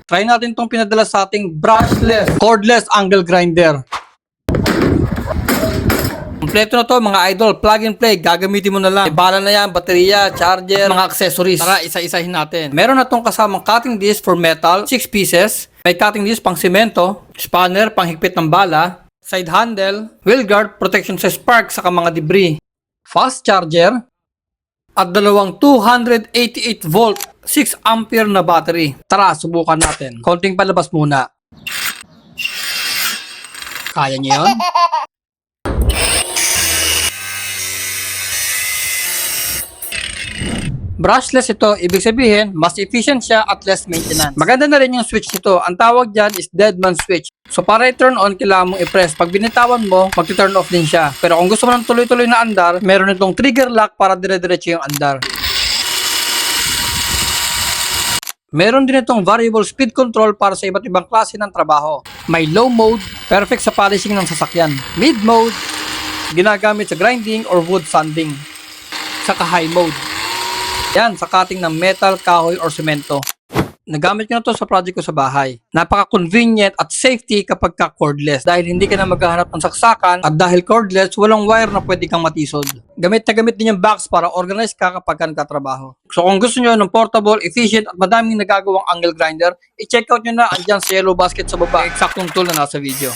Try natin itong pinadala sa ating brushless, cordless angle grinder. Kompleto na to mga idol, plug and play, gagamitin mo na lang. May bala na yan, baterya, charger, mga accessories. Tara, isa-isahin natin. Meron na tong kasamang cutting disc for metal, 6 pieces. May cutting disc pang semento, spanner pang higpit ng bala, side handle, wheel guard, protection sa spark saka mga debris, fast charger, at dalawang 288 volt, 6 ampere na battery. Tara, subukan natin. Konting palabas muna. Kaya niyo yun? Brushless ito, ibig sabihin, mas efficient siya at less maintenance. Maganda na rin yung switch nito. Ang tawag dyan is dead man switch. So para i-turn on, kailangan mong i-press. Pag binitawan mo, mag-turn off din siya. Pero kung gusto mo ng tuloy-tuloy na andar, meron itong trigger lock para dire-diretso yung andar. Meron din itong variable speed control para sa iba't ibang klase ng trabaho. May low mode, perfect sa polishing ng sasakyan. Mid mode, ginagamit sa grinding or wood sanding. Saka high mode. Yan, sa cutting ng metal, kahoy, or semento. Nagamit ko na to sa project ko sa bahay. Napaka-convenient at safety kapag cordless dahil hindi ka na maghahanap ng saksakan at dahil cordless, walang wire na pwede kang matisod. Gamit na gamit din yung box para organize ka kapag ka nagtatrabaho. So kung gusto nyo ng portable, efficient at madaming nagagawang angle grinder, i-check out nyo na andyan sa yellow basket sa baba. Eksaktong tool na nasa video.